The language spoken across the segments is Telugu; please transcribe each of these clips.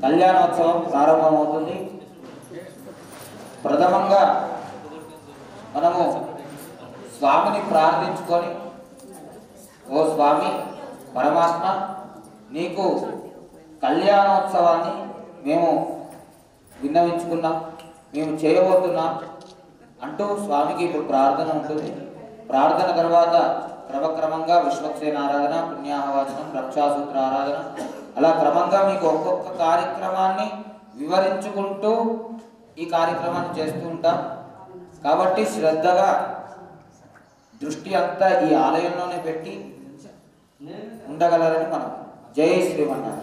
కళ్యాణోత్సవం ప్రారంభమవుతుంది. ప్రథమంగా మనము స్వామిని ప్రార్థించుకొని, ఓ స్వామి పరమాత్మ, నీకు కళ్యాణోత్సవాన్ని మేము విన్నవించుకున్నాం, మేము చేయబోతున్నాం అంటూ స్వామికి ఇప్పుడు ప్రార్థన ఉంటుంది. ప్రార్థన తర్వాత క్రమక్రమంగా విశ్వక్సేన ఆరాధన, పుణ్యాహవాచనం, రక్షాసూత్ర ఆరాధన, అలా క్రమంగా మీకు ఒక్కొక్క కార్యక్రమాన్ని వివరించుకుంటూ ఈ కార్యక్రమాన్ని చేస్తూ ఉంటాం. కాబట్టి శ్రద్ధగా దృష్టి అంతా ఈ ఆలయంలోనే పెట్టి ఉండగలరని మనం. జై శ్రీమన్నారాయణ.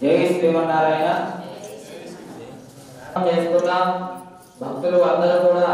జై శ్రీమన్నారాయణ. చేసుకున్నాం. భక్తులు అందరూ కూడా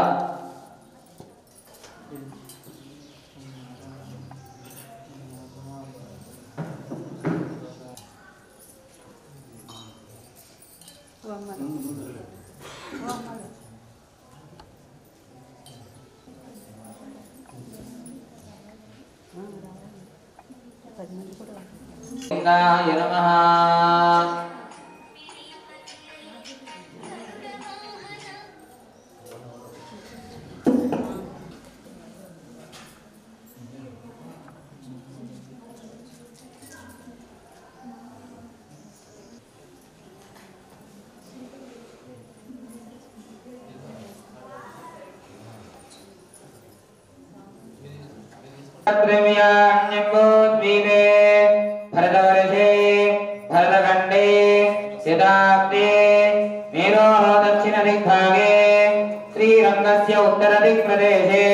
द्रव्याण्यम्बोद्वीपे भरतवर्षे भरतखण्डे शताब्दे मेरोः दक्षिणदिग्भागे श्रीरङ्गस्य उत्तरदिक्प्रदेशे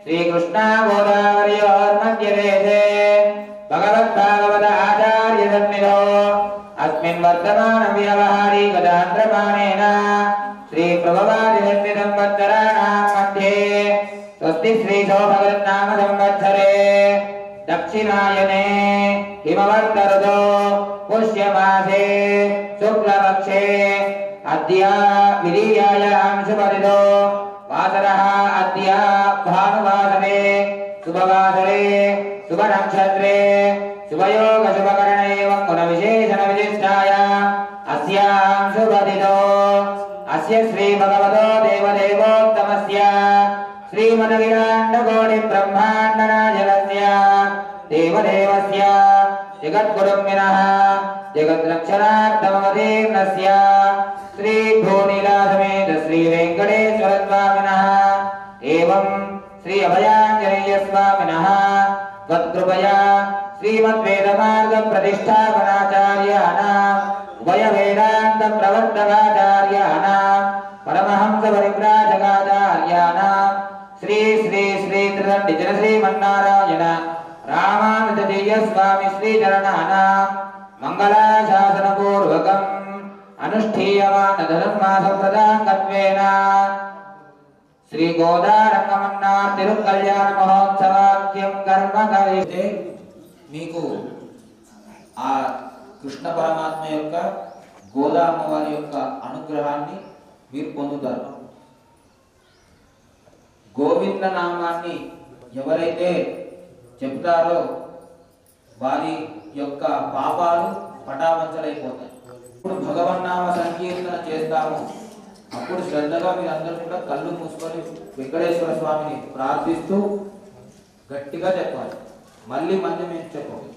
श्रीकृष्णागोदावर्योर्मध्यदेशे भगवद्भागवत आचार्यसन्निधौ अस्मिन् वर्तमानव्यावहारिकदान्द्रमाणेन श्रीप्रभवादिसंवत्सराणां मध्ये स्वस्ति श्रीशोभकृत्नाम संवत्सरे दक्षिणायने हिमवर्तऋतौ पुष्यमासे शुक्लपक्षे अद्य विलीयायां शुभदिनो वासरः अद्य भानुवासरे शुभवासरे शुभनक्षत्रे शुभयोग शुभकरण एवं गुणविशेषणविशिष्टाय अस्यां शुभदिनो अस्य श्रीभगवतो देवदेवोत्तमस्य श्रीमदखिलाण्डकोटिब्रह्माण्डनायकस्य देवदेवस्य जगद्गुरुमिनः जगद्रक्षणार्थमवतीर्णस्य श्रीभूनीलासमेत श्रीवेङ्कटेश्वरस्वामिनः एवं श्री अभयाञ्जनेयस्वामिनः त्वत्कृपया श्रीमद्वेदमार्गप्रतिष्ठापनाचार्याणाम् उभयवेदान्तप्रवर्तकाचार्याणाम् परमहंसपरिव्राजकाचार्याणाम् श्री श्री श्री त्रिदण्डिजन श्रीमन्नारायण रामानुजतीयस्वामी श्रीचरणानाम् मङ्गलाशासनपूर्वकम् अनुष्ठीयमानधनुर्मासप्रदाङ्गत्वेन श्री गोदारंगमन्नार तिरुकल्याण महोत्सवाख्यं कर्म करिष्ये మీకు ఆ కృష్ణ పరమాత్మ యొక్క గోదా అమ్మవారి యొక్క అనుగ్రహాన్ని మీరు పొందుతారు. గోవింద నామాన్ని ఎవరైతే చెప్తారో వారి యొక్క పాపాలు పటాపంచలైపోతాయి. ఇప్పుడు భగవన్నామ సంకీర్తన చేస్తాము. అప్పుడు శ్రద్ధగా మీరందరూ కూడా కళ్ళు మూసుకొని వెంకటేశ్వర స్వామిని ప్రార్థిస్తూ గట్టిగా చెప్పాలి. మళ్ళీ మంది మేము చెప్పాలి.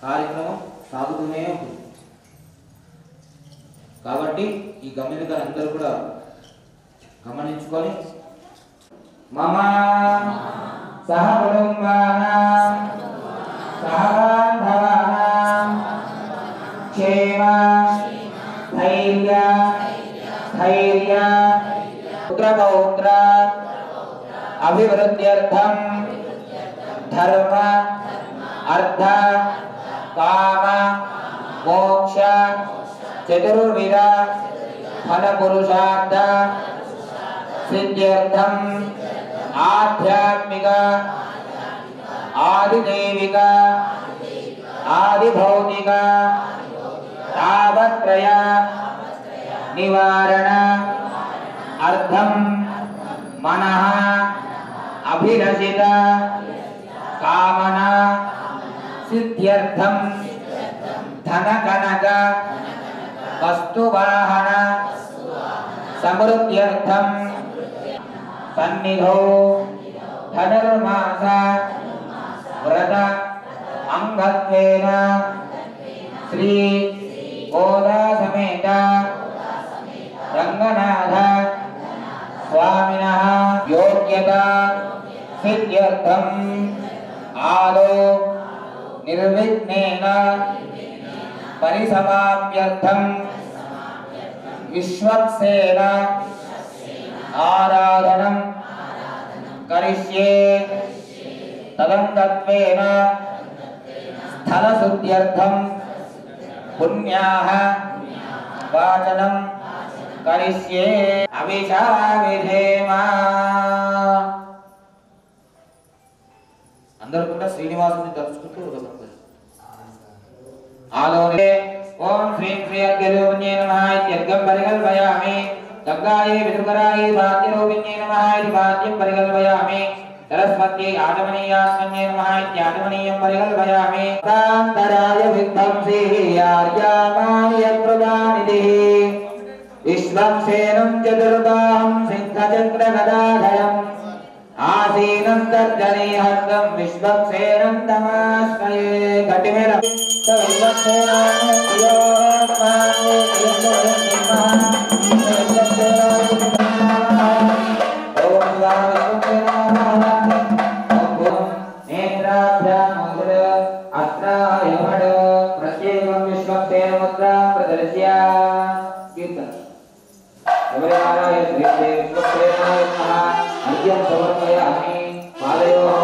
కార్యక్రమం సాగుతూనే ఉంటుంది. కాబట్టి ఈ గమనికలు అందరూ కూడా గమనించుకొని మమ సహ కుటుంబానాం సహ బాంధవానాం క్షేమ ధైర్య ధైర్య పుత్రపౌత్ర అభివృద్ధ్యర్థం ధర్మ అర్థ కామ మోక్ష చతుర్విధ ఫలపురుషార్థ సిద్ధ్యర్థం ఆధ్యాత్మిక ఆదిదైవిక ఆదిభౌతిక తాపత్రయ నివారణ అర్థం మనః అభిలషిత కామన సిద్ధ్యర్థం ధన కనక వస్తువాహన సమృద్ధ్యర్థం సన్నిధౌ ధనుర్మాస వ్రత అంగత్వేన శ్రీ గోదా సమేత రంగనాథ స్వామినః యోగ్యత సిద్ధ్యర్థం ఆదో నిర్విఘ్నేన పరిసమాప్యర్థం విశ్వక్సేన ఆరాధనం కరిష్యే తదంగత్వేన స్థలశుద్ధ్యర్థం పుణ్యాః వాచనం కరిష్యే అవిషా విధేమా. అందరూ కూడా శ్రీనివాసుని తలుచుకుంటూ ఆలోనే ఓం శ్రీ శ్రీ అర్ఘ్యరూపిణ్యే నమః ఇత్యర్ఘ్యం పరికల్పయామి. గంగాయే విదుకరాయే భాగ్యరూపిణ్యే నమః ఇది భాగ్యం పరికల్పయామి. सरस्वती आचमनीयात्मन्ये नमः इत्याचमनीयं परिकल्पयामि. कान्तराय विध्वंसी आर्यामायप्रदानिधिः विश्वक्सेनं चतुर्बाहं सिंहचक्रगदाधरम् आसीनं तर्जनीहस्तं विश्वक्सेनं नमास्मये. गतिमेर శబరిమలాయ శ్రీదే విశ్వప్రేమాయ నమః అర్ఘ్యం సమర్పయామి పాదయోః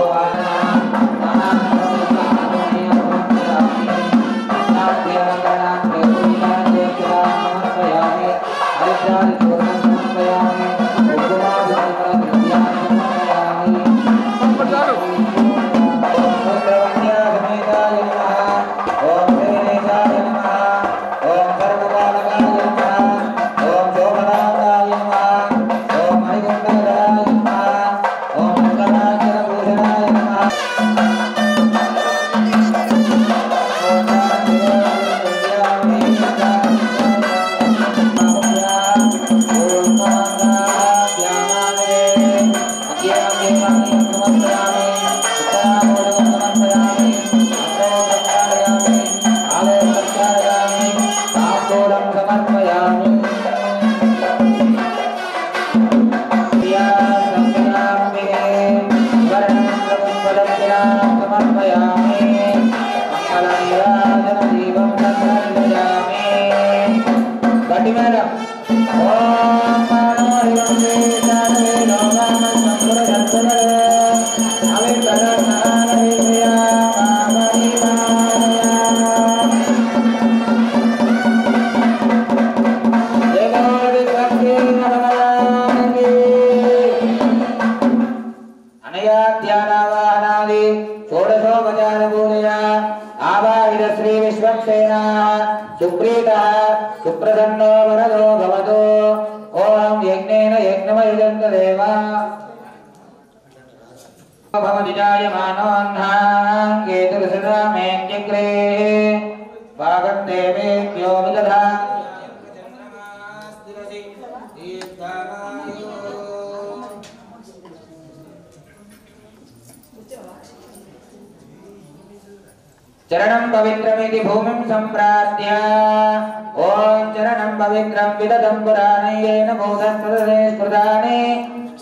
सुप्रसन्नो वरदो भवतु ओम यज्ञेन यज्ञमयजन्त देवा भवति जायमानोऽह्नाङ्गे तुलसीरामेऽग्रे वागन्देवेभ्यो विदधा चरणं पवित्रमिति भूमिं सम्प्राप्य ओम चरणं पवित्रं विदधं पुराणेन भूतस्तुते स्मृतानि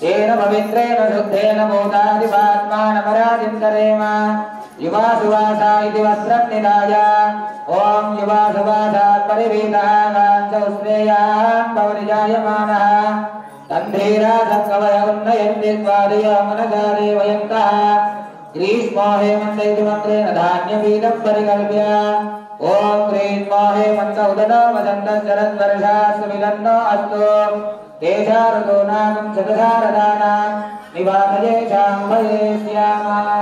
तेन पवित्रेण शुद्धेन भूतादिपात्मानमराजिन्तरेम युवा सुवासा इति वस्त्रं निधाय ओम युवा सुवासात् परिवीतः काञ्चौस्त्रेयां भवति जायमानः तन्धीरा सत्कवय उन्नयन्ति स्वादयो मनसा देवयन्तः ग्रीष्मो हेमन्त इति मन्त्रेण धान्यबीजं परिकल्प्य ओम ग्रीष्मो हेमन्त उदनो वसन्तः शरद्वर्षास्तु विदन्नो अस्तु तेषा ऋतूनां शतशारदानां निवासयेषां भये स्यामः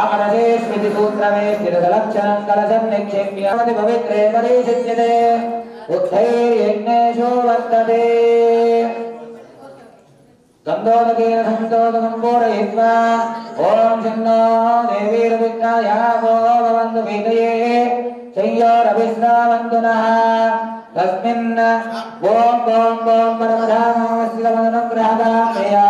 आमरसे स्मृतिसूत्रमे स्थिरसलक्षणं कलशं निक्षेप्य पवित्रे परिषिच्यते उत्थैर्यज्ञेषु वर्तते गन्धोदकेन संस्तोदकं पूरयित्वा ओम शन्नो देवीर्विद्याया वो भवन्तु भीतये संयोरभिस्रावन्तु नः तस्मिन् ओम परमधामस्थितमनुग्रहकामया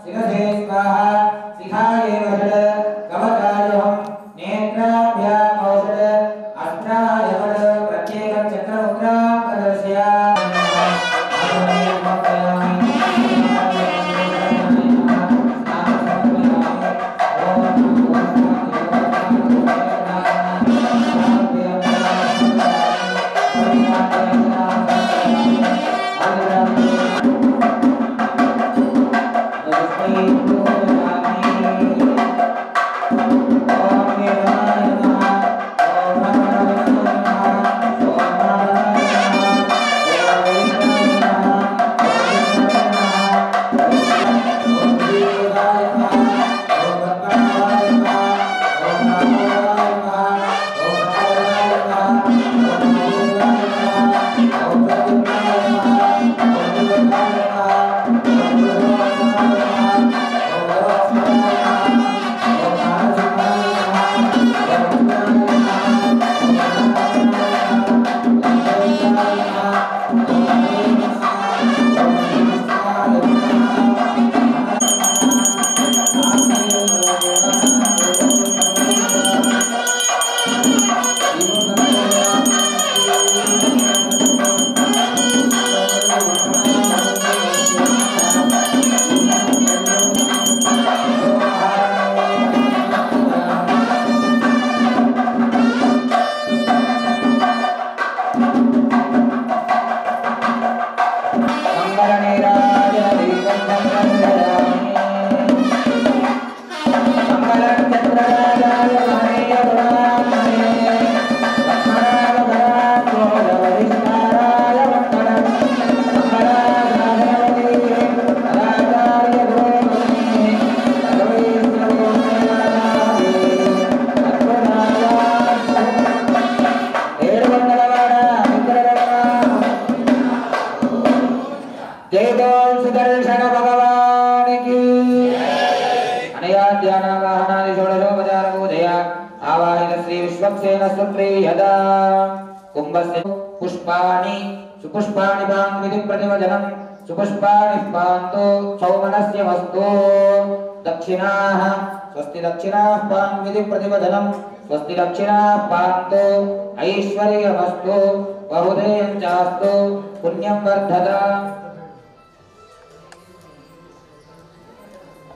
शिरसे स्वाहा शिखाये वषट् कवचायोऽहं नेत्राभ्याम् औषट् अस्त्राय वषट् प्रत्येकं चक्रमुद्रां प्रदर्शयामि पुष्पाणि सुपुष्पाणि पान्विति प्रतिवचनं सुपुष्पाणि पान्तु सौमनस्य वस्तु दक्षिणाः स्वस्ति दक्षिणाः पान्विति प्रतिवचनं स्वस्ति दक्षिणाः पान्तु ऐश्वर्यमस्तु बहुधेयं चास्तु पुण्यं वर्धता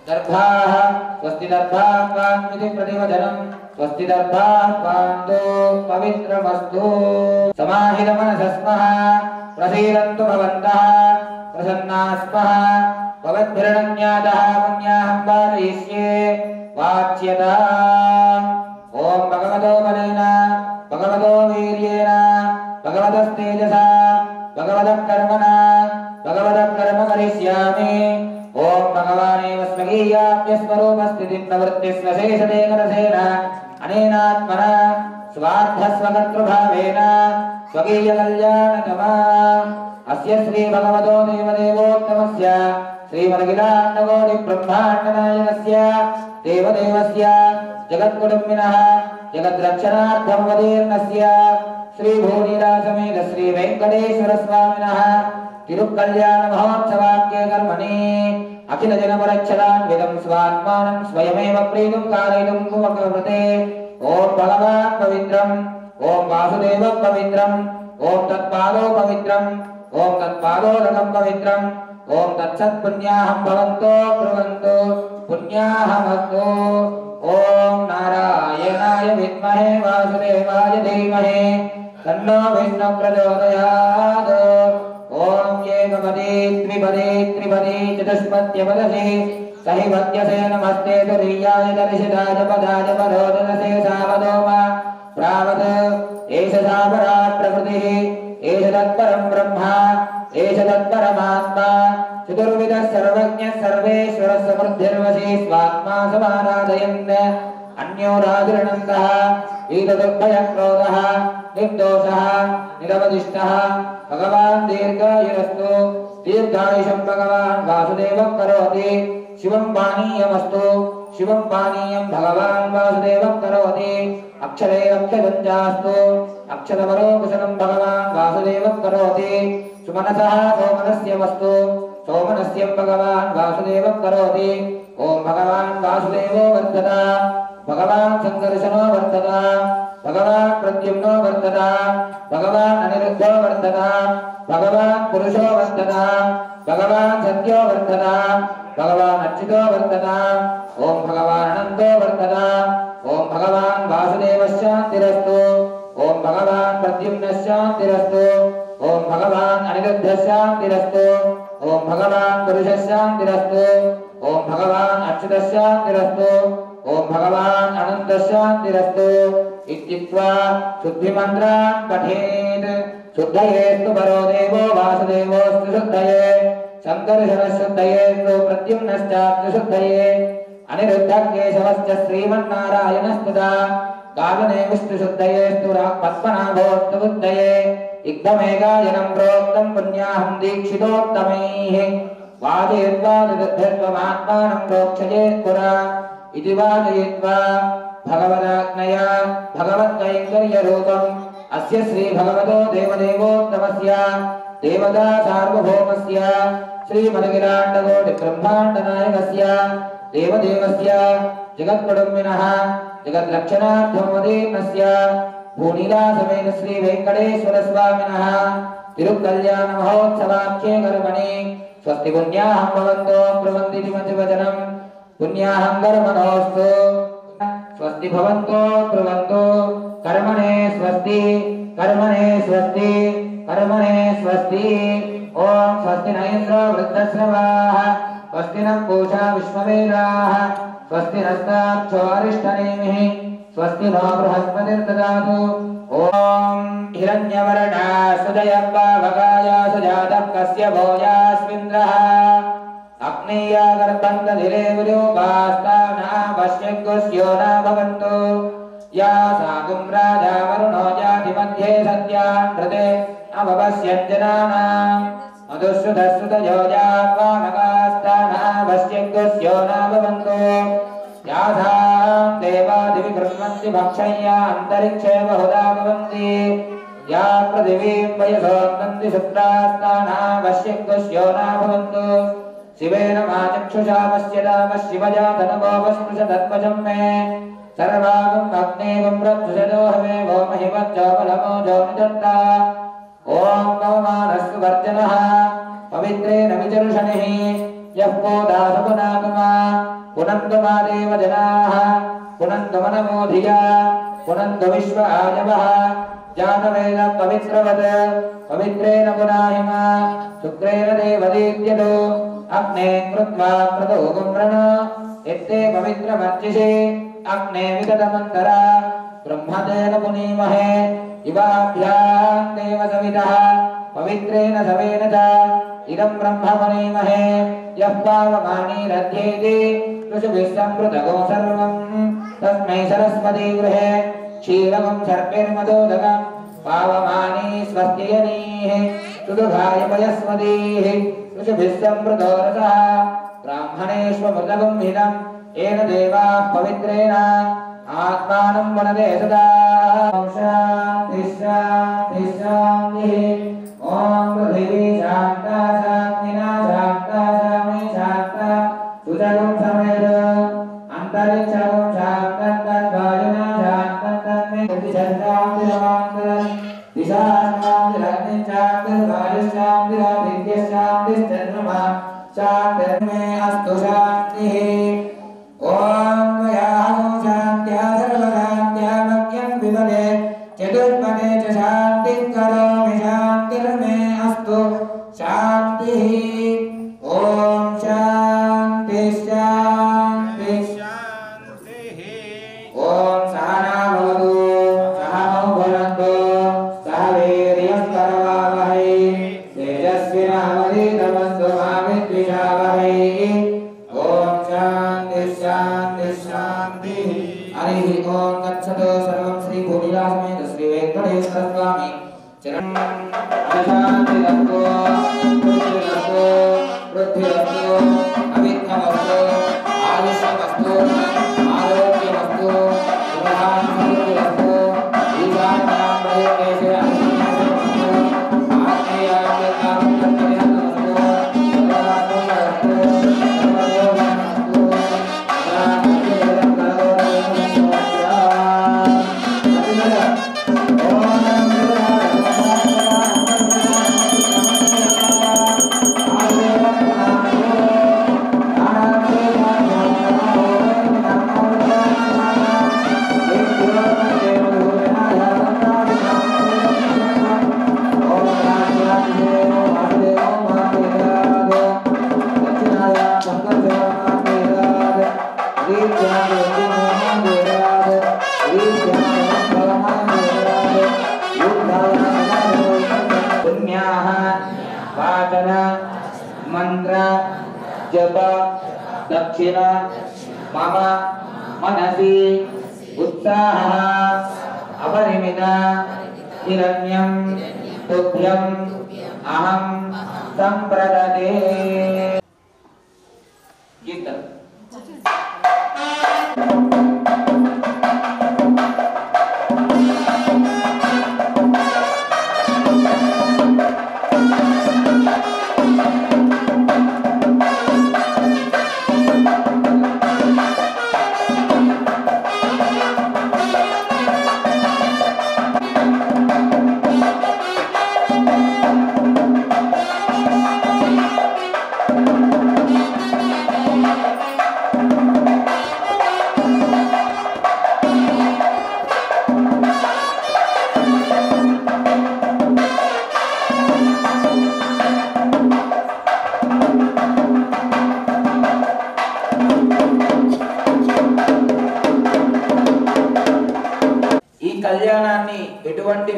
दर्भाः स्वस्ति दर्भाः पान्विति प्रतिवचनं स्वस्ति दर्भाः पान्तु पवित्रमस्तु समाहितमनसस्मः प्रसीदन्तु भवन्तः प्रसन्नाः स्मः भवद्भिर्ज्ञातः पुण्याहं वारयिष्ये वाच्यता ॐ भगवतो बलेन भगवतो वीर्येण भगवतस्तेजसा भगवतः कर्मणा भगवतः कर्म करिष्यामि ओम भगवानेव स्वकीयाप्यस्वरूपस्थितिं प्रवृत्तिस्वशेषदेकरसेन अनेनात्मना स्वार्थस्वकर्तृभावेन स्वकीयकल्याणतमा अस्य श्री भगवतो देवदेवोत्तमस्य श्रीमदखिलाण्डकोटिब्रह्माण्डनायकस्य देवदेवस्य जगत्कुटुम्बिनः जगद्रक्षणार्थमवतीर्णस्य श्रीभूनिरासमेत श्रीवेङ्कटेश्वरस्वामिनः तिरुकल्याण महोत्सवाख्ये कर्मणि अखिल जनपरच्छलान्वितं स्वात्मानं स्वयमेव प्रीतुं कारयितुं कुमकृते ओम भगवान् पवित्रम् ओम वासुदेवः पवित्रम् ओम तत्पादो पवित्रम् ओम तत्पादोदकं पवित्रम् ओम तत्सत्पुण्याहं भवन्तो ब्रुवन्तु पुण्याहमस्तु ओम नारायणाय विद्महे वासुदेवाय धीमहि तन्नो विष्णुः प्रचोदयात् ओम एकपदे द्विपदे त्रिपदे चतुष्पद्यपदसे सहिवद्यसे नमस्ते तुरीयाय दर्शिताय पदाय परोदनसे सावदोमा प्रावद एष सापरा प्रकृतिः एष तत्परं ब्रह्मा एष तत्परमात्मा चतुर्विधः सर्वज्ञः सर्वेश्वरः समृद्धिर्वशी स्वात्मा समाराधयन् अन्यो राजुरणन्तः ईदुर्भयक्रोधः निर्दोषः निरवधिष्ठः भगवान् दीर्घायुरस्तु दीर्घायुषं भगवान् वासुदेवः करोति शिवं पानीयमस्तु शिवं पानीयं भगवान् वासुदेवः करोति अक्षरे अक्षरञ्चास्तु अक्षरवरो कुशलं भगवान् वासुदेवः करोति सुमनसः सोमनस्य वस्तु सोमनस्यं भगवान् वासुदेवः करोति ओम भगवान् वासुदेवो वर्धता भगवान् संकर्षणो वर्धता भगवान् प्रद्युम्नो वर्धता भगवान् अनिरुद्धो वर्धता भगवान् पुरुषो वर्धता भगवान् सत्यो वर्धता भगवान् अच्युतो वर्धता ओम भगवान् अनन्तो वर्धता ओम भगवान् वासुदेवशान्तिरस्तु ओम भगवान् प्रद्युम्नशान्तिरस्तु ओम भगवान् अनिरुद्धशान्तिरस्तु ओम भगवान् पुरुषशान्तिरस्तु ओम भगवान् अच्युतशान्तिरस्तु ओम भगवान् अनन्तशान्तिरस्तु इत्युक्त्वा शुद्धिमन्त्रान् पठेत् शुद्धयेस्तु परो देवो वासुदेवोऽस्तु शुद्धये शङ्करशुद्धयेस्तु प्रद्युम्नश्चास्तु शुद्धये अनिरुद्धः केशवश्च श्रीमन्नारायणस्तुता कालने विष्णुशुद्धयेस्तु पद्मनाभोऽस्तु बुद्धये इत्थमेकायनं प्रोक्तं पुण्याहं दीक्षितोत्तमैः वाजयद्वादुद्धत्वमात्मानं प्रोक्षयेत् पुरा इति वाचयित्वा भगवदाज्ञया भगवत्कैङ्कर्यरूपम् अस्य श्री भगवतो देवदेवोत्तमस्य देवता सार्वभौमस्य श्रीमदखिलाण्डकोटिब्रह्माण्डनायकस्य देवदेवस्य जगत्कुटुम्बिनः जगद्रक्षणार्थमवतीर्णस्य भूनिलासमेत श्रीवेङ्कटेश्वरस्वामिनः तिरुकल्याणमहोत्सवाख्ये कर्मणि स्वस्ति पुण्याहं भवन्तो ब्रुवन्तीति मतिवचनं पुण्याहं कर्मणोऽस्तु स्वस्ति भवन्तो ब्रुवन्तु कर्मणे स्वस्ति कर्मणे स्वस्ति ओम स्वस्ति न इंद्रो वृद्धश्रवाः स्वस्ति न पूषा विश्ववेदाः स्वस्ति नस्ताक्षो अरिष्टनेमिः स्वस्ति नो बृहस्पतिर्ददातु ओम हिरण्यवर्णा सुजयप्पावकाय सुजातः कस्य भोजास्मिन्द्रः अग्नेया गर्भन्धधिरे विरूपास्ताना पश्यग्गुस्यो न भवन्तु या सागुं राजा वरुणो जाति मध्ये सत्यान् हृदे अवपश्यञ्जनानाम् मधुश्रुतश्रुतयो जात्वानकास्ताना पश्यग्गुस्यो न भवन्तु यासां देवादिवि कृण्वन्ति भक्षय्या अन्तरिक्षे बहुधा भवन्ति या पृथिवीं वयसोन्नन्ति शुक्रास्ताना पश्यग्गुस्यो न भवन्तु शिवेन मा चक्षुषा पश्यताम शिवजातनगोपस्पृशतत्वजं मे सर्वागं अग्नेगं रक्षुषदो हवे वो महिमज्जोबलमो जोनिदत्ता ॐ पवमानस्तु वर्जनः पवित्रेण विचर्षणिः यः पोदासपुनागमा पुनन्तु मा देवजनाः पुनन्तु मनमोधिया पुनन्तु विश्व आयवः जानवेद पवित्रवत् पवित्रेण पुनाहिमा शुक्रेण देवदीप्यतो अग्ने कृत्वा क्रतुगं वृण यत्ते पवित्रमर्चिषे अग्ने विगतमन्तरा ब्रह्मतेन पुनीमहे इवाभ्यां देव सवितः पवित्रेण सवेन च इदं ब्रह्म पुनीमहे यः पावमानीरध्येति ऋषिभिः संवृतगो सर्वं तस्मै सरस्वती गृहे क्षीरगं सर्पिर्मदोदकं पावमानी स्वस्त्ययनीः सुदुघाय पयस्वतीः ऋषिभिः संवृतो रसः ब्राह्मणेष्वमृतगं हितं येन देवाः पवित्रेण आत्मानं वनदे सदा शान्ति शान्ति शान्तिः ॐ पृथिवी शान्ता शान्तिना शान्ता शामि शान्ता सुजगं समेत अन्तरिक्षं शान्तं तद्वायुना शान्तं तन्मे शान्तिरवान्तरं दिशाशान्तिरग्निः शान्तिर्वायुश्शान्तिरादित्यः शान्तिश्चन्द्रमा शान्तिर्मे अस्तु शान्तिः ओम वयाहं शान्त्या सर्वशान्त्या मह्यं विमले चतुष्पदे च शान्तिं करोमि शान्तिर्मे अस्तु शान्तिः ओम शान्ति शान्ति शान्तिः ओम सहना भवतु सहनौ भुनक्तु सह वीर्यं करवावहै तेजस्विनावधीतमस्तु मा विद्विषावहै ओम शान्ति शान्ति शान्तिः हरिः ओम तत्सत् सर्वं श्री भूमिलासमेत श्री वेंकटेश्वर स्वामी चरण शान्तिरस्तु बुद्धिरस्तु वृद्धिरस्तु अविद्यमस्तु आयुष्यमस्तु आरोग्यमस्तु सुखशान्तिरस्तु ईशान्यां प्रदेशे अभिज्ञानमस्तु आत्मेयां कर्तव्यमस्तु सर्वदात्मकमस्तु सर्वयोगमस्तु मंत्र जप दक्षिण मम मनसि उत्साह अपरिमित हिरण्यं तुभ्यं अहं संप्रदते। कीर्तन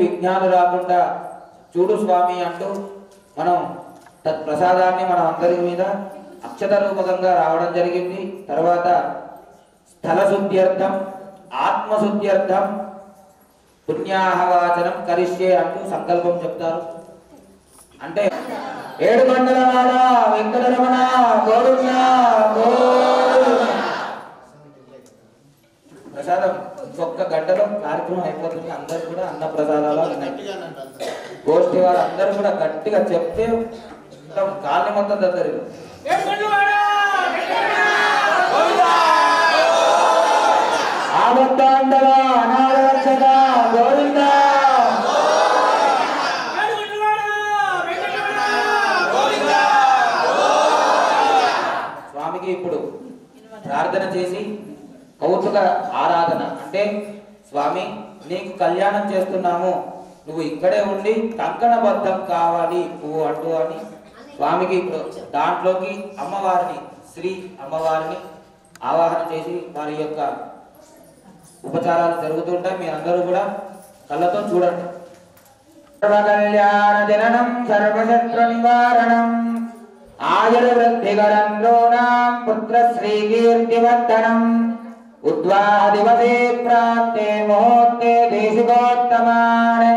విఘ్నాలు రాకుండా చూడు స్వామి అంటూ మనం తత్ప్రసాదాన్ని మనం అందరి మీద అక్షత రూపకంగా రావడం జరిగింది. తర్వాత స్థల శుద్ధ్యర్థం ఆత్మశుద్ధ్యర్థం పుణ్యాహవాచనం కరిష్యే అంటూ సంకల్పం చెప్తారు. అంటే ఏడు మండలవాడ వెంకటరమణ గోవింద గోవింద. ప్రసాదం ఇంకొక గంటలో కార్యక్రమం అయిపోతుంది. అందరు కూడా అన్న ప్రసాదాలు గోష్ఠి వారు అందరూ కూడా గట్టిగా చెప్తే మొత్తం కాళ్ళని మొత్తం దద్దరు. ఆబద్ధాండవ అనాథరక్షక గోవింద. స్వామికి ఇప్పుడు ప్రార్థన చేసి కౌతుక ఆరాధన అంటే స్వామి నీకు కళ్యాణం చేస్తున్నాము, నువ్వు ఇక్కడే ఉండి కంకణబద్ధం కావాలి నువ్వు అంటూ అని స్వామికి ఇప్పుడు దాంట్లోకి అమ్మవారిని శ్రీ అమ్మవారిని ఆవాహన చేసి వారి యొక్క ఉపచారాలు జరుగుతుంటాయి. మీరందరూ కూడా కళ్ళతో చూడండి. సర్వకళ్యాణ జననం సర్వశత్రు నివారణం ఆయుర్వృద్ధికరం లోనాం పుత్రశ్రీ కీర్తివర్ధనం ఉద్వాహ దివసే ప్రాప్తే ముహూర్తే దేశికోత్తమాన్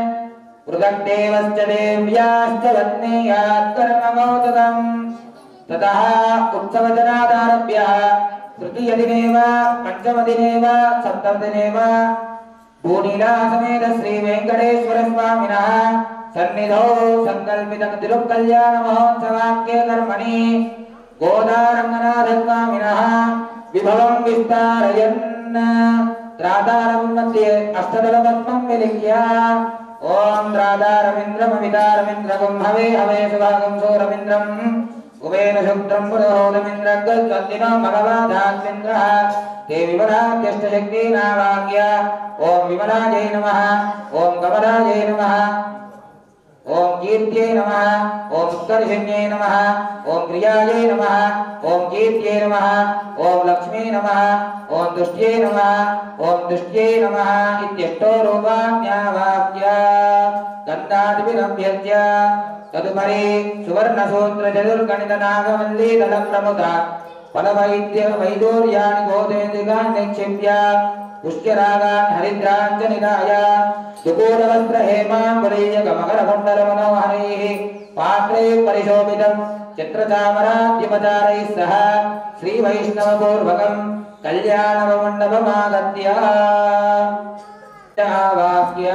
పృథగ్దేవశ్చ దేవ్యాశ్చ వత్నీయాత్ కర్మమోదకం తతః ఉత్సవజనాదారభ్య తృతీయదినేవ పంచమదినేవ సప్తమదినేవ భూనీలాసమేత శ్రీ వెంకటేశ్వర స్వామినః సన్నిధౌ సంకల్పితం తిరుకల్యాణ మహోత్సవాఖ్యే కర్మణి గోదారంగనాథ స్వామినః విభవం విస్తారయన్ త్రాతారం మధ్యే అష్టదళపద్మం విలిఖ్య ఓం త్రాతారమింద్రమమితారమింద్రగం హవే హవే సుభాగం సోరమింద్రం ఉవేన శుక్రం పురోహోదమింద్రగద్దినో భగవాదాత్మింద్రః తే విమలాద్యష్టశక్తినావాక్య ఓం విమలాజై నమః ఓం కమలాజై నమః ఓం కీర్త్యై నమః ఓం ఉత్కర్షణ్యై నమః ఓం క్రియాయై నమః ఓం కీర్త్యై నమః ఓం లక్ష్మీ నమః ఓం దుష్ట్యై నమః ఓం దుష్ట్యై నమః ఇత్యష్టో రూపాణ్యావాక్య గంధాదిభిరభ్యర్చ్య తదుపరి సువర్ణసూత్ర చతుర్గణిత నాగవల్లీ దళ ప్రముద ఫలవైద్య వైదూర్యాన్ని గోదేంద్రిగాన్ నిక్షిప్య పుష్యరాగాన్ హరిద్రాంచ నిదాయ దుకూలవస్త్ర హేమాంబరీయ గమకరకుండల మనోహరైః పాత్రైః పరిశోభితం చిత్రచామరాద్యుపచారైः సహ శ్రీవైష్ణవపూర్వకం కళ్యాణమండపమాగత్య వాక్య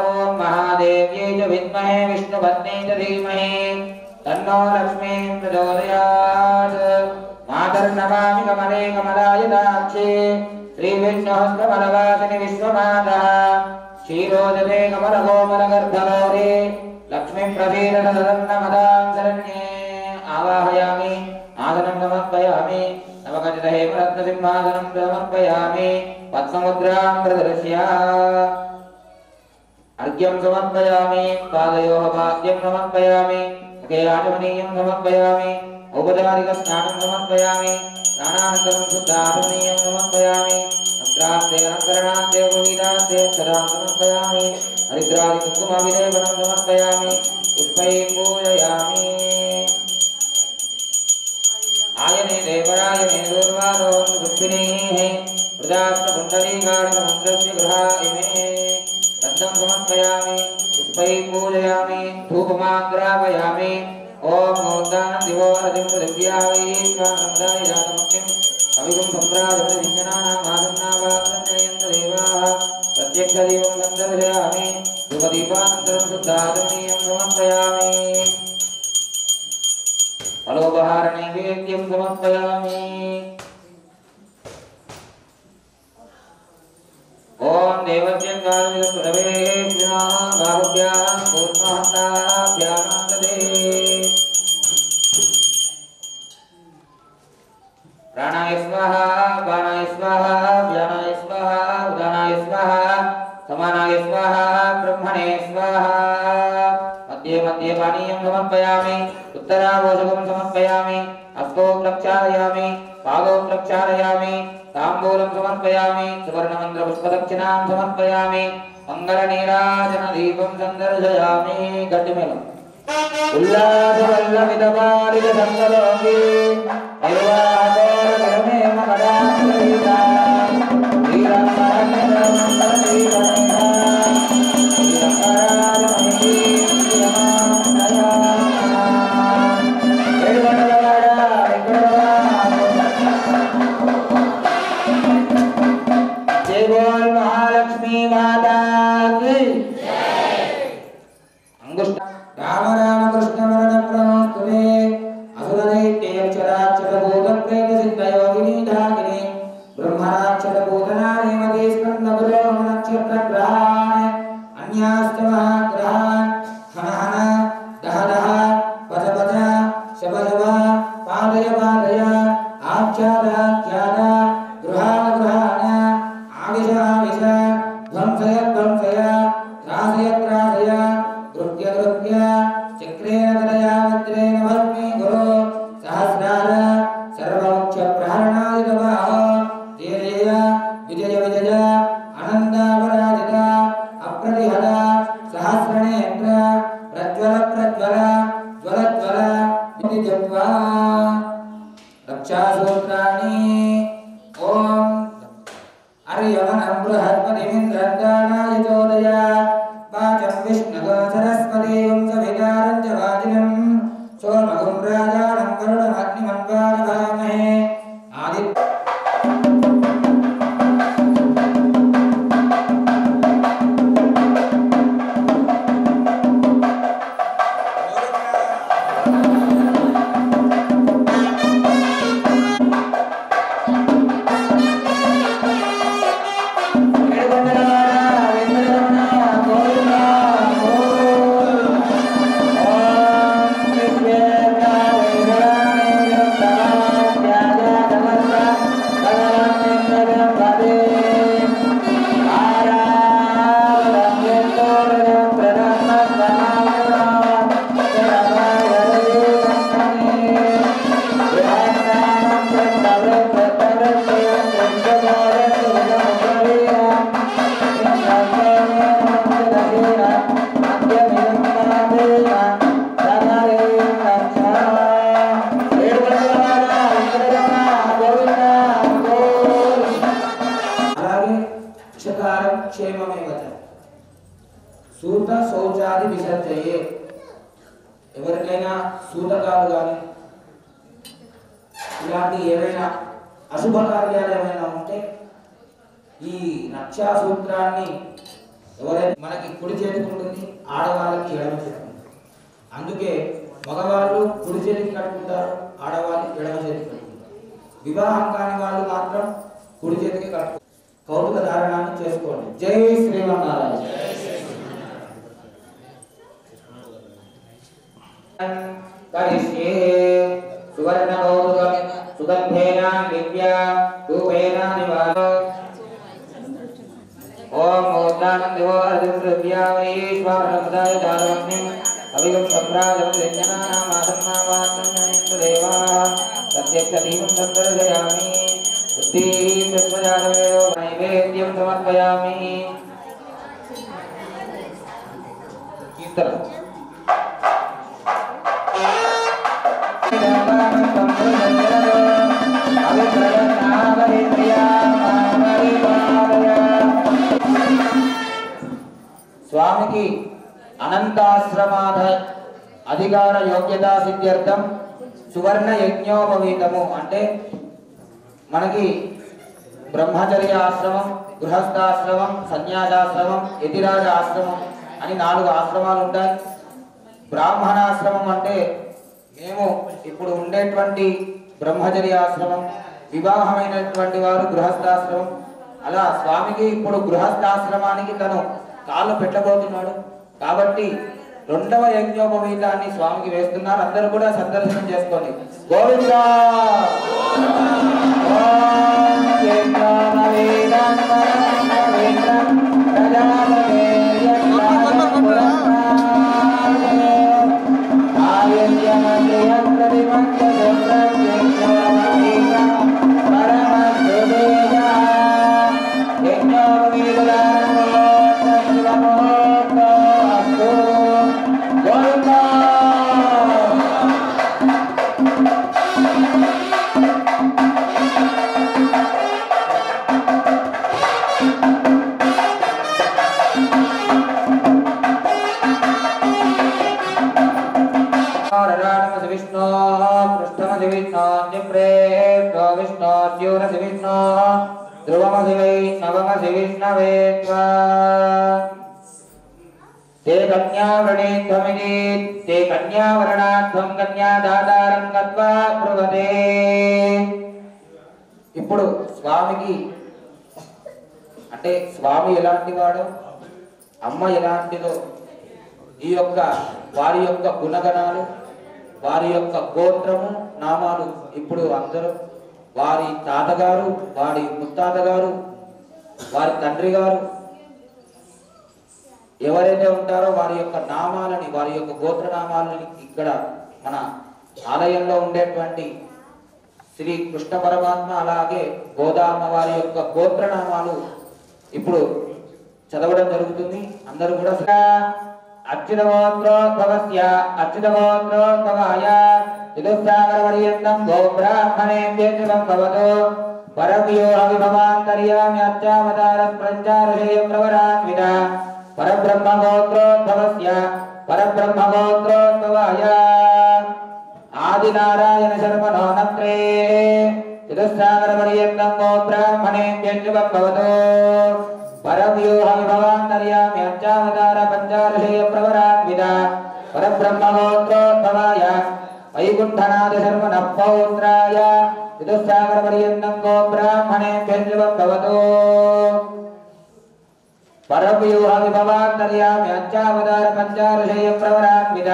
ఓం మహాదేవ్యై చ విద్మహే విష్ణుపత్న్యై చ ధీమహి తన్నో లక్ష్మీ ప్రచోదయాత్. మాతర్నమామి కమలే కమలాయతాక్షి శ్రీవిష్ణుహస్తమలవాసిని విశ్వమాతః క్షీరోదతే కమలకోమలగర్భగౌరీ లక్ష్మీ ప్రసీదత సదన్నమదాం శరణ్యే. ఆవాహయామి ఆసనం సమర్పయామి నవకచిత హేమరత్నసింహాసనం సమర్పయామి పద్మముద్రాం ప్రదర్శ్య అర్ఘ్యం సమర్పయామి పాదయోః పాద్యం సమర్పయామి ఆచమనీయం సమర్పయామి ఔపచారిక స్నానం సమర్పయామి స్నానానంతరం శుద్ధాచమనీయం సమర్పయామి వస్త్రాంతే అలంకరణాంతే ఉపవీతాంతే సదాం సమర్పయామి హరిద్రాది కుంకుమాభిలేపనం సమర్పయామి పుష్పైః పూజయామి. ఆయనే దేవరాయనే దూర్వారోహం దుఃఖినీః వృదాస్త పుండరీకాణి సముద్రస్య గృహా ఇమే గంధం సమర్పయామి పుష్పైః పూజయామి ధూపమాగ్రాపయామి. ఓం మూర్ధానం దివో అదిం దివ్యావైశ్వానసముదాయ జాతమగ్నిం కవిగుం సంప్రాజపతింజనానామాసన్నావాసంజయంత దేవాః ప్రత్యక్ష దీపం సందర్శయామి ధూపదీపానంతరం శుద్ధాచమనీయం సమర్పయామి ఫలోపహార నైవేద్యం సమర్పయామి. ఓం దేవస్యకారవిదసురవే బాహుభ్యాం కూర్మహస్తాభ్యామాంగదే. ప్రాణాయ స్వాహ బాణాయ స్వాహ వ్యానాయ స్వాహ ఉదానాయ స్వాహ సమానాయ స్వాహ బ్రహ్మణే స్వాహ. మధ్యే మధ్యే పానీయం సమర్పయామి ఉత్తరాభోజకం సమర్పయామి హస్తో ప్రక్షాళయామి పాదో ప్రక్షాళయామి తాంబూలం సమర్పయామి సువర్ణమంత్ర పుష్పదక్షిణాం సమర్పయామి మంగళ నీరాజన దీపం సందర్శయామి గట్టిమేళం ఉల్లాస వల్లవిద బాలిక సంగలోకి నిర్వాహకోరమే మకడాంగీత महालक्ष्मी माता की अंगुष्ठ राम राम कृष्ण वरण प्रणोत्तमे असुरदैत्यक्षराक्षर भूत प्रेत सिद्ध योगिनी धाकिनी ब्रह्मराक्षर भूतनारे मदे स्कंदगुरो नक्षत्र ग्रहान् अन्यास्त महाग्रहान् हन हन दह दह पद पद शब शब पादय पादय आख्यात आख्यात गृहाण गृहाण आविश आविश ध्वंसय ध्वंसय त्रासय त्रासय कृत्य कृत्य चक्रेण गदया वज्रेण भस्मी गुरो सहस्रार सर्वमुख्य प्रहरणादितवाह जय जय विजय विजय आनंदापराजित अप्रतिहत सहस्रनेत्र प्रज्वल प्रज्वल ज्वल ज्वल इति जप्त्वा रक्षासूत्राणि ओम अर्यमनं बृहस्पतिमिन्द्रदानायतोदय वाचं विष्णुः सरस्वतीं सवितारं च वाजिनं सोमगुं राजानं करुणमग्निमन्वारभामहे आदित्य सूत शौचादि विसर्जये ఎవరికైనా సూతకాలు గాని ఇలాంటి ఏవైనా అశుభ కార్యాలు ఏమైనా ఉంటే ఈ రక్షా సూత్రాన్ని ఎవరైనా మనకి కుడి చేతికి ఉంటుంది, ఆడవాళ్ళకి ఎడమ చేతికి ఉంటుంది. అందుకే మగవాళ్ళు కుడి చేతికి కట్టుకుంటారు, ఆడవాళ్ళు ఎడమ చేతికి కట్టుకుంటారు. వివాహం కాని వాళ్ళు మాత్రం కుడి చేతికి కట్టుకుంటారు. కౌతుక ధారణాన్ని చేసుకోండి. జై శ్రీమన్నారాయణ. करिष्ये सुवर्णकौतुकं सुगन्धेन दिव्या रूपेण निवास ओम मोदानं देवो अर्धद्रव्यावैश्वारमुदाय जातवह्निं अभिगं सम्राजं व्यञ्जनानामासन्नावान्नयन्तु प्रत्यक्षदीपं सन्दर्शयामि बुद्धिं विश्वजातवेदो नैवेद्यं समर्पयामि कीर्तनं స్వామికి అనంతాశ్రమాధ అధికార యోగ్యతా సిద్ధ్యర్థం సువర్ణ యజ్ఞోపవీతము అంటే మనకి బ్రహ్మచర్య ఆశ్రమం, గృహస్థాశ్రమం, సన్యాసాశ్రమం, యతిరాజ ఆశ్రమం అని 4 ఆశ్రమాలు ఉంటాయి. బ్రాహ్మణాశ్రమం అంటే మేము ఇప్పుడు ఉండేటువంటి బ్రహ్మచర్య ఆశ్రమం, వివాహమైనటువంటి వారు గృహస్థాశ్రమం. అలా స్వామికి ఇప్పుడు గృహస్థాశ్రమానికి తను కాళ్ళు పెట్టబోతున్నాడు కాబట్టి 2వ యజ్ఞోపవీతాన్ని స్వామికి వేస్తున్నారు. అందరూ కూడా సందర్శనం చేసుకోండి. గోవిందా ईशानमसि विष्णोः पृष्ठमसि विष्णोः निप्रेतो विष्णोर्द्यूरसि विष्णोः ध्रुवमसि वै नवमसि विष्णवे त्वा ते कन्यावृणीध्वमिति ते कन्यावृणाध्वं कन्यादातारं गत्वा ब्रुवते। ఇప్పుడు స్వామికి అంటే స్వామి ఎలాంటి వాడో అమ్మ ఎలాంటిదో ఈ యొక్క వారి యొక్క గుణగణాలు వారి యొక్క గోత్రము నామాలు ఇప్పుడు అందరూ వారి తాతగారు వారి ముత్తాతగారు వారి తండ్రి గారు ఎవరైతే ఉంటారో వారి యొక్క నామాలని వారి యొక్క గోత్రనామాలని ఇక్కడ మన ఆలయంలో ఉండేటువంటి శ్రీ కృష్ణ పరమాత్మ అలాగే గోదామ వారి యొక్క గోత్రనామాలు ఇప్పుడు చదవడం జరుగుతుంది। అందరూ కూడా అచ్యుతగోత్రోద్భవస్య అచ్యుతగోత్రోద్భవాయ చతుస్సాగరపర్యంతం గోబ్రాహ్మణేభ్యో భవతు పరవ్యూహ విభవాంతర్యామి అర్చావతార ప్రచారశేయ ప్రవరాన్విత పరబ్రహ్మగోత్రోద్భవస్య పరబ్రహ్మగోత్రోద్భవాయ ఆదినారాయణ శర్మణో నత్రే చతుస్సాగరపర్యంతం గోబ్రాహ్మణేభ్యో భవతు పరవ్యూహ విభవాంతర్యామి అర్చావతార పంచాదశేయ ప్రవరాన్విత పరబ్రహ్మగోత్రోద్భవాయ వైకుంఠనాథ శర్మణ పౌత్రాయ చతుస్సాగరపర్యంతం గోబ్రాహ్మణేభ్యో భవతు పరవ్యూహ విభవాంతర్యామి అర్చావతార పంచాదశేయ ప్రవరాన్విత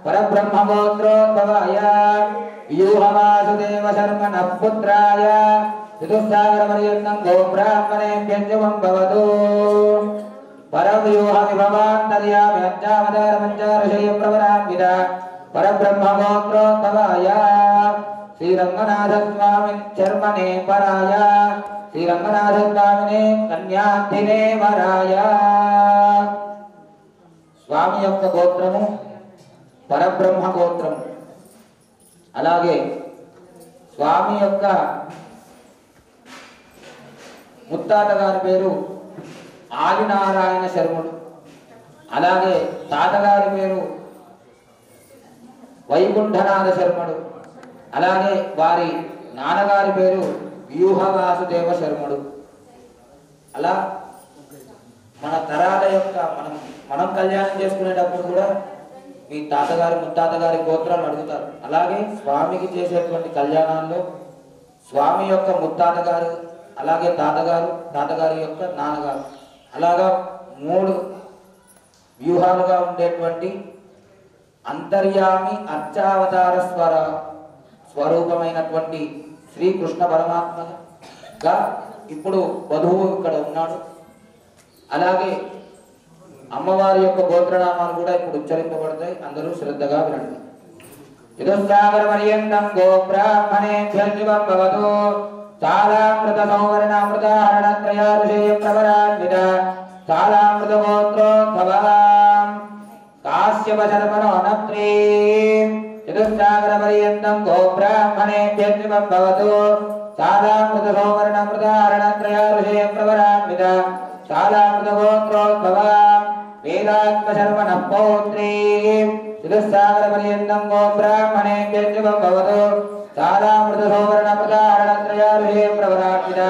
పరబ్రహ్మగోత్రోద్భవాయ వ్యూహవాసుదేవ శర్మణ పుత్రాయ చతుస్సాగరపర్యంతం గోబ్రాహ్మణేభ్యో భవతు పరవ్యూహ విభవాంతర్యామి అర్చావతార పంచాదశేయ ప్రవరాన్విత పరబ్రహ్మగోత్రోద్భవాయ శ్రీరంగనాథ స్వామి శర్మణే పరాయ శ్రీరంగనాథ స్వామినే కన్యాధినే వరాయ। స్వామి యొక్క గోత్రము పరబ్రహ్మ గోత్రము అలాగే స్వామి యొక్క ముత్తాత గారి పేరు ఆదినారాయణ శర్ముడు అలాగే తాతగారి పేరు వైకుంఠనాథ శర్ముడు అలాగే వారి నాన్నగారి పేరు వ్యూహవాసుదేవ శర్ముడు। అలా మన తరాల యొక్క మనం కళ్యాణం చేసుకునేటప్పుడు కూడా మీ తాతగారి ముత్తాతగారి గోత్రాలు అడుగుతారు। అలాగే స్వామికి చేసేటువంటి కళ్యాణాల్లో స్వామి యొక్క ముత్తాత గారు అలాగే తాతగారి యొక్క నాన్నగారు అలాగా 3 వ్యూహాలుగా ఉండేటువంటి అంతర్యామి అర్చావతార స్వరూపమైనటువంటి శ్రీకృష్ణ పరమాత్మగా ఇప్పుడు వధువు ఇక్కడ ఉన్నాడు। అలాగే అమ్మవారి యొక్క గోత్రనామాలు కూడా ఇప్పుడు ఉచ్చరింపబడతాయి। అందరూ శ్రద్ధగా వినండి। చతుస్సాగరపర్యంతం గోబ్రాహ్మణేభ్యో భవతు చాలామృత సౌవర్ణామృతాహరణత్రయారుషేయ ప్రవరాన్విత చాలామృత గోత్రోద్భవాం కాశ్యప శర్మణో నత్రే చతుస్సాగరపర్యంతం గోబ్రాహ్మణేభ్యో భవతు చాలామృత సౌవర్ణామృతాహరణత్రయారుషేయ ప్రవరాన్విత చాలామృత గోత్రోద్భవాం వేదాత్మ శర్మణ పౌత్రీ చతుస్సాగరపర్యంతం గోబ్రాహ్మణేభ్యో భవతు చాలామృత సౌవర్ణామృతాహరణత్రయారుషేయ ప్రవరాన్విత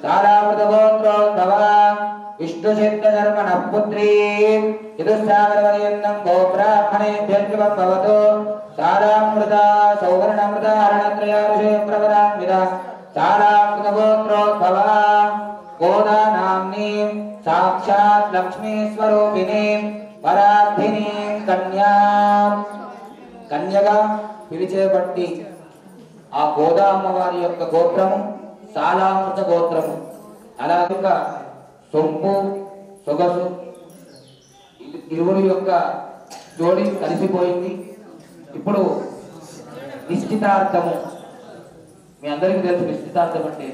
చాలామృత గోత్రోద్భవాం విష్ణుసిద్ధ శర్మణ పుత్రీ చతుస్సాగరపర్యంతం గోబ్రాహ్మణేభ్యో భవతు చాలామృత సౌవర్ణామృతాహరణత్రయారుషేయ ప్రవరాన్విత చాలామృత గోత్రోద్భవాం గోదానామ్నీం సాక్షాత్ లక్ష్మీ స్వరూపిణీం పరార్థినీం కన్యగా పిలిచేబట్టి ఆ గోదా అమ్మవారి యొక్క గోత్రము చాలామృత గోత్రము। అలాగే సొంపు సొగసు ఇరువురి యొక్క జోడి కలిసిపోయింది। ఇప్పుడు నిశ్చితార్థము మీ అందరికీ తెలుసు నిశ్చితార్థం అంటే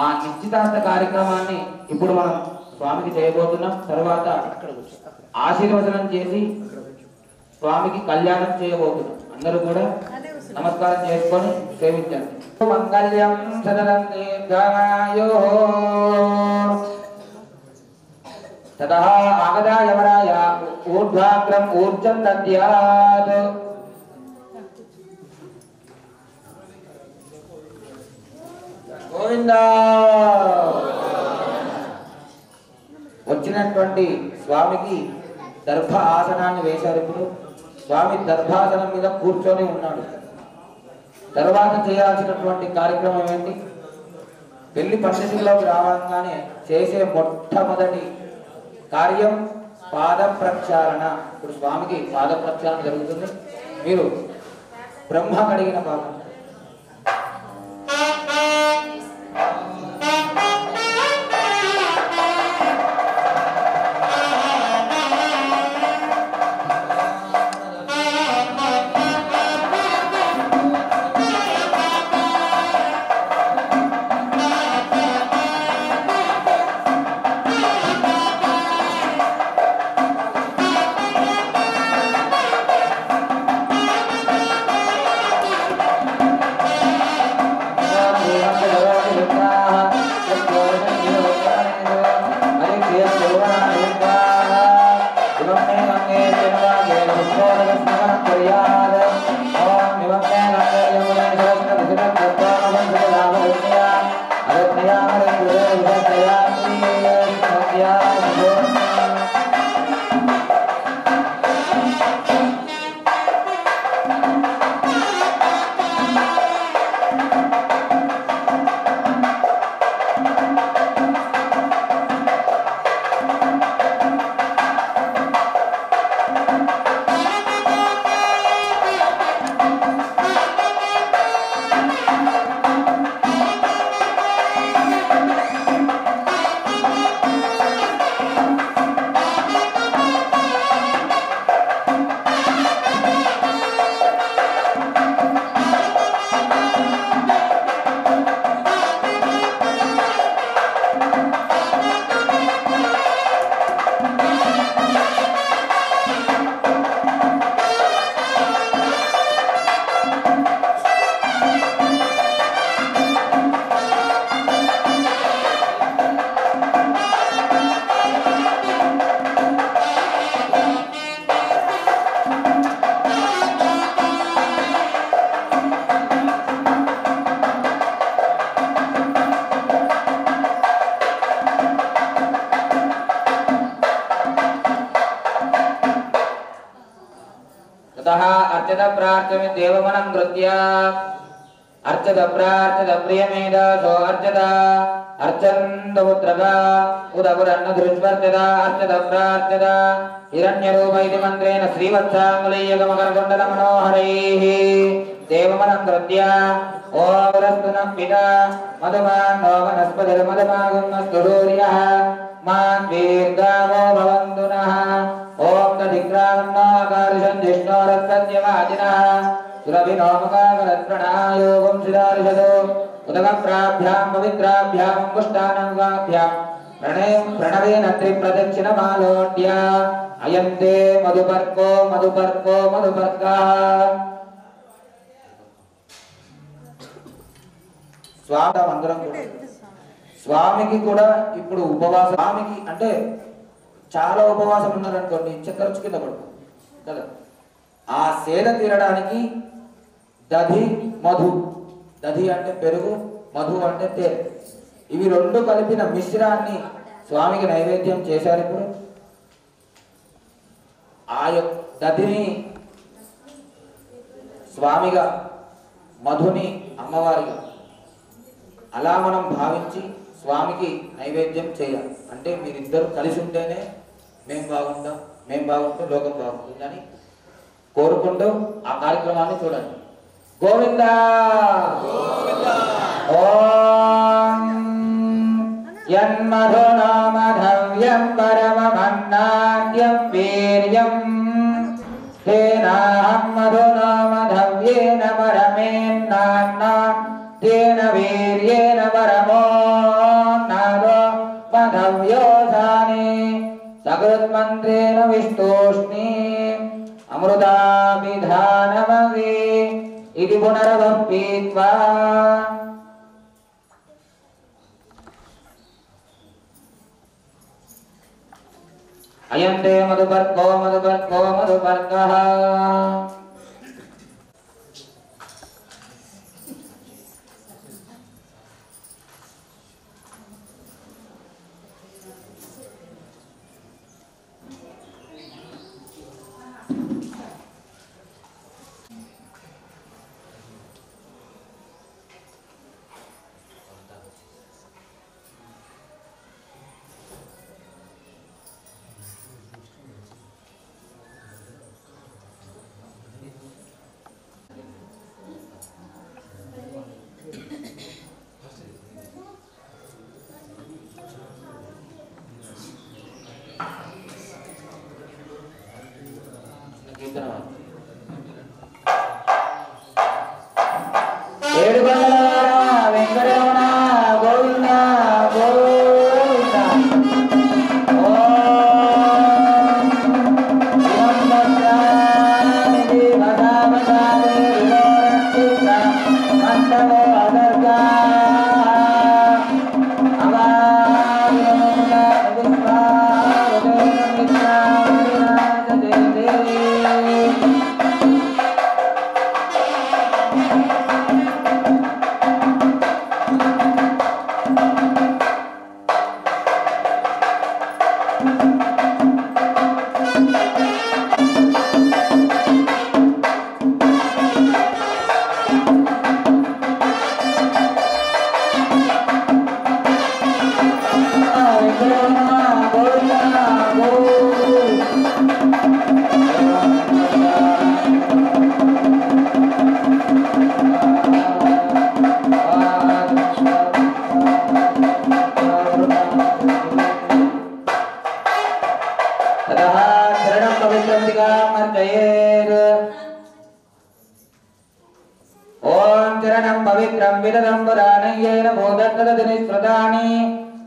ఆ నిశ్చితార్థ కార్యక్రమాన్ని ఇప్పుడు మనం స్వామికి చేయబోతున్నాం। తర్వాత ఆశీర్వచనం చేసి స్వామికి కళ్యాణం చేయబోతున్నాం। అందరూ కూడా నమస్కారం చేసుకొని సేవించండి। మంగళ్యం సదనం దీర్ఘాయో తదా ఆగదాయ వరాయ ఊర్ధ్వాగ్రం ఊర్జం దద్యాత్ గోవిందా. వచ్చినటువంటి స్వామికి దర్భ ఆసనాన్ని వేశారు. ఇప్పుడు స్వామి దర్భాసనం మీద కూర్చొని ఉన్నాడు. తర్వాత చేయాల్సినటువంటి కార్యక్రమం ఏంటి? పెళ్లి పండితుల్లోకి రావగానే చేసే మొట్టమొదటి కార్యం పాద ప్రక్షాళన. ఇప్పుడు స్వామికి పాద ప్రక్షాళన జరుగుతుంది. మీరు బ్రహ్మ కడిగిన పాదం अर्चत प्रार्थ्यमे देवमनं कृत्य अर्चत प्रार्थ्यत प्रियमेदासो अर्चत अर्चन्तपुत्रका उदपुरन्न दृश्वर्त्यत अर्चत प्रार्थ्यत हिरण्यरूप इति मन्त्रेण श्रीवत्साङ्गुलीयकमकरकुण्डलमनोहरैः देवमनं कृत्य ॐ रस्तु नः पिता मधुमानो वनस्पतिर्मधुमागुमस्तु सूर्यः मान् दीर्घावो भवन्तु नः ओम तदिग्रामन्नाकारिषं जिष्णोरत्सत्यवादिनः सुरभिनोमुखाकरत्प्रणायोगं सिदारिषदो उदकप्राभ्यां पवित्राभ्यां अंगुष्ठानाङ्गाभ्यां प्रणवेन त्रिप्रदक्षिणमालोड्य अयं ते मधुपर्को मधुपर्को मधुपर्कः स्वामी मंदिरं స్వామికి కూడా ఇప్పుడు ఉపవాసం. స్వామికి అంటే చాలా ఉపవాసం ఉన్నారనుకోండి, చక్కరచ్చు కింద పడుతుంది కదా. ఆ సేద తీరడానికి దధి మధు, దధి అంటే పెరుగు, మధు అంటే తేనె, ఇవి రెండు కలిపిన మిశ్రాన్ని స్వామికి నైవేద్యం చేశారు. ఇప్పుడు ఆ దధిని స్వామిగా, మధుని అమ్మవారిగా అలా మనం భావించి స్వామికి నైవేద్యం చేయాలి. అంటే మీరిద్దరు కలిసి ఉంటేనే మేము బాగుంటాం, మేము బాగుంటే లోకం బాగుంటుందని కోరుకుంటూ ఆ కార్యక్రమాన్ని చూడండి. గోవిందా ఓం యన్మధునా మధవ్యం పరమమన్నాద్యం వీర్యం తేనాహం మధునా మధవ్యేన పరమేన్నాన్నా తేన వీర్యేన పరమో నాదో మధవ్యోధానే సకృత్మంత్రేణ విష్ణోష్ణి అమృతాభిధానమవి ఇది పునరవపీత్వా అయం తే మధుపర్కో మధుపర్కో మధుపర్కః.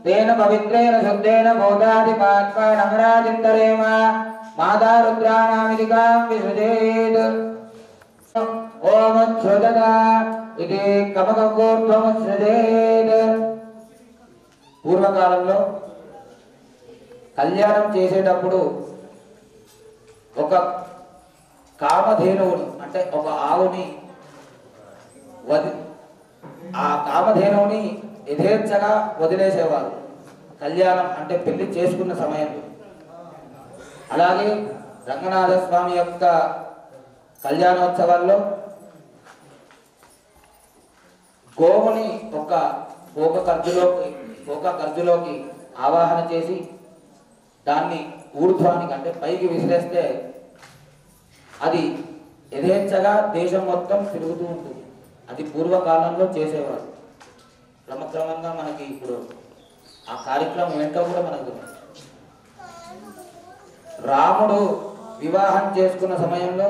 तेन पवित्रेण शुद्धेन बोधादिपात्मा नमराजिन्दरेम माता रुद्राणामिदिकां विसृजेत् ओम च्छोदता इति कमकूर्ध्वमुत्सृजेत् పూర్వకాలంలో కళ్యాణం చేసేటప్పుడు ఒక కామధేనువుని అంటే ఒక ఆవుని ఆ కామధేనువుని యథేచ్ఛగా వదిలేసేవారు కళ్యాణం అంటే పెళ్లి చేసుకున్న సమయంలో. అలాగే రంగనాథ స్వామి యొక్క కళ్యాణోత్సవాల్లో గోవుని ఒక పోక ఖర్జులోకి ఆవాహన చేసి దాన్ని ఊర్ధ్వానికి అంటే పైకి విసిరేస్తే అది యథేచ్ఛగా దేశం మొత్తం తిరుగుతూ ఉంటుంది. అది పూర్వకాలంలో చేసేవారు. క్రమక్రమంగా మనకి ఇప్పుడు ఆ కార్యక్రమం ఏంటో కూడా మనకు తెలుసు. రాముడు వివాహం చేసుకున్న సమయంలో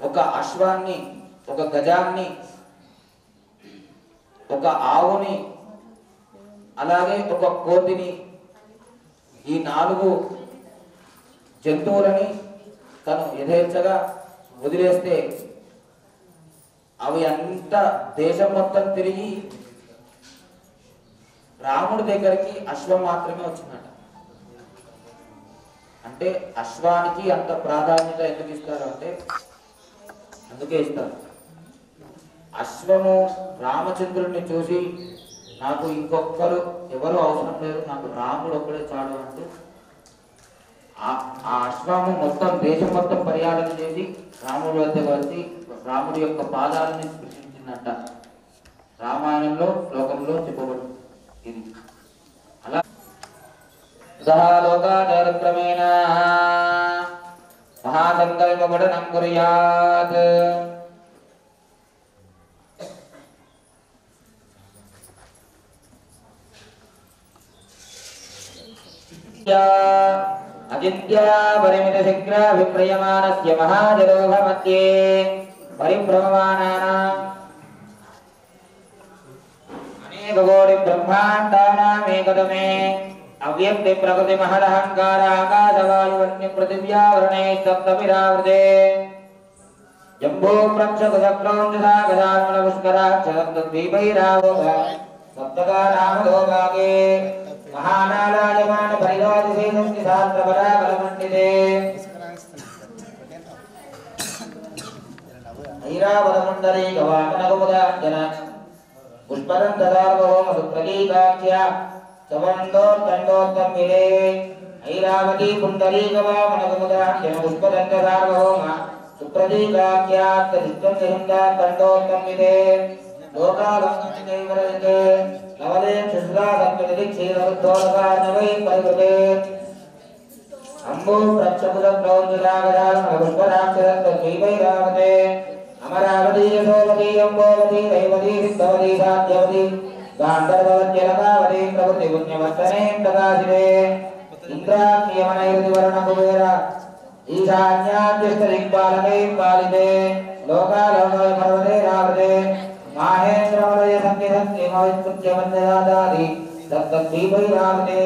ఒక అశ్వాన్ని, ఒక గజాన్ని, ఒక ఆవుని, అలాగే ఒక కోతిని, ఈ 4 జంతువులని తను యథేచ్ఛగా వదిలేస్తే అవి అంతా దేశం మొత్తం తిరిగి రాముడి దగ్గరికి అశ్వం మాత్రమే వచ్చిందట. అంటే అశ్వానికి అంత ప్రాధాన్యత ఎందుకు ఇస్తారు అంటే అందుకే ఇస్తారు. అశ్వము రామచంద్రుడిని చూసి నాకు ఇంకొకరు ఎవరు అవసరం లేదు, నాకు రాముడు ఒక్కడే చాలు అంటూ ఆ అశ్వము మొత్తం దేశం మొత్తం పర్యాటన చేసి రాముడి వద్ద వచ్చి రాముడి యొక్క పాదాలని స్పృశించిందంట. రామాయణంలో శ్లోకంలో చెప్పబడింది ఇది. అలా సహాలోకాచారక్రమేణ మహాసంకల్ప పఠనం కుర్యాత్. అజిత్యా పరిమిత శీఘ్ర విప్రయమానస్య మహాజలోహ మధ్యే పరిభ్రమమానానాం అనేక కోటి బ్రహ్మాండానామేకదమే అవ్యక్తి ప్రకృతి మహదహంకార ఆకాశవాయువన్య పృథివ్యావరణే సప్తమిరావృతే జంబో ప్రక్షకుశక్రోంజసా గదాన్మల పుష్కరాక్షరద్వీపైరావోగ సప్తకారామదో భాగే महानालायमान परिलोचसेनस्य शास्त्रपराबलमण्डिते ऐरावतमण्डले गवामनगोदाञ्जन पुष्पदन्तदार्वहोम सुप्रतीकाख्या सवन्दोर्दण्डोत्तम्बिरे ऐरावती पुण्डरी गवामनगोदाञ्जन पुष्पदन्तदार्वहोम सुप्रतीकाख्यात्तरिष्टन्निहिन्दात्तण्डोत्तम्बिरे लोकालङ्घनैवरते नवले क्षुद्रासंकटिक्षीरवृद्धोलकार्णवै परिवृते अम्बो प्रक्षपुरप्रौञ्जलागदानपुष्पराक्षरत्वैवैरावते अमरावती यशोवती अम्बोवती रैवती सिद्धवती साध्यवती गान्धर्ववत्यलकावती प्रभृति पुण्यवर्तने प्रकाशिते इन्द्राग्नियमनैर्दिवर्णकुबेर ईशान्याद्यस्तदिक्पालकैः पालिते लोकालोकैः पर्वतैरावृते विष्णुत्यवन्दयादादि तत्तद्दीपैरावते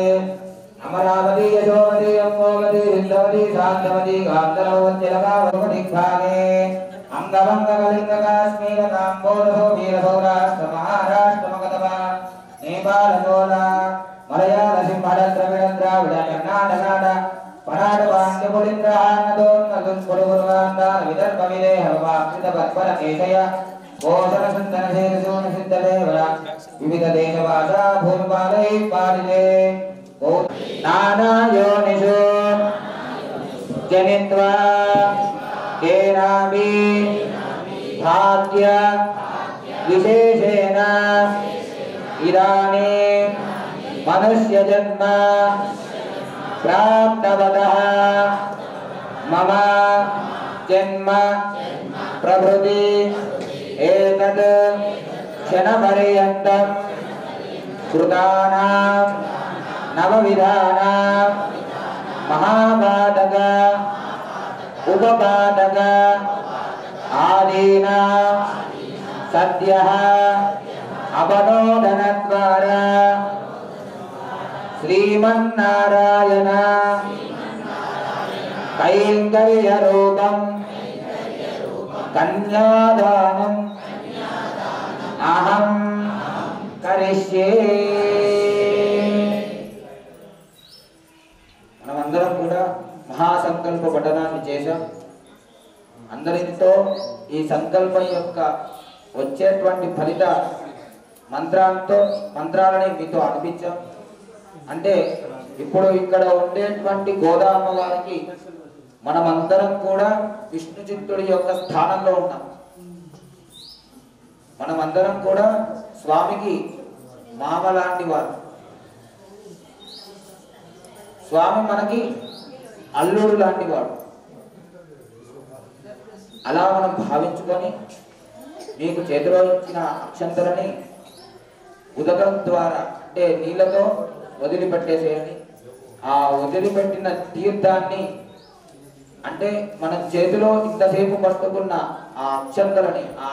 अमरावती यशोवती अम्बोवती हिन्दवती शान्तवती गान्धर्वत्यलकावतिभागे अंगभंगकलिंगकाश्मीरताम्बोधो वीरसौराष्ट्रमहाराष्ट्रमगधवा नेपालगोला मलयालसिंहद्रविडद्राविड कर्णाटकाट पराटवाङ्गपुलिन्द्रहानदोन्नदुष्पुरुवान्दान विदर्भविदेहवाक्षितपत्परकेशय कोशनसन्तनशेरसूनसिद्धदेवरा विविधदेशभाषा भूमिपालैः पालिते नानायोनिषु जनित्वा केनापि भाग्य विशेषेण इदानीं मनुष्यजन्म प्राप्तवतः मम जन्म प्रभृति एतद् क्षणपर्यन्तं कृतानां नवविधानां महापातक उपपातक आदीना सद्यः अपनोदनद्वारा श्रीमन्नारायण कैङ्कर्यरूपं कन्यादानम् अहं करिष्ये। మనమందరం కూడా మహాసంకల్ప పఠనాన్ని చేశాం. అందరితో ఈ సంకల్పం యొక్క వచ్చేటువంటి ఫలిత మంత్రాలని మీతో అనిపించాం. అంటే ఇప్పుడు ఇక్కడ ఉండేటువంటి గోదామ్మ వారికి మనమందరం కూడా విష్ణు చిత్తుడి యొక్క స్థానంలో ఉన్నాం. మనమందరం కూడా స్వామికి మామ లాంటి వారు. స్వామి మనకి అల్లుడు లాంటి వాడు. అలా మనం భావించుకొని మీకు చేతిలో ఇచ్చిన అక్షంతలని ఉదకం ద్వారా అంటే నీళ్ళతో వదిలిపెట్టేసేయండి. ఆ వదిలిపెట్టిన తీర్థాన్ని అంటే మన చేతిలో ఇంతసేపు పట్టుకున్న ఆ అక్షంతలని ఆ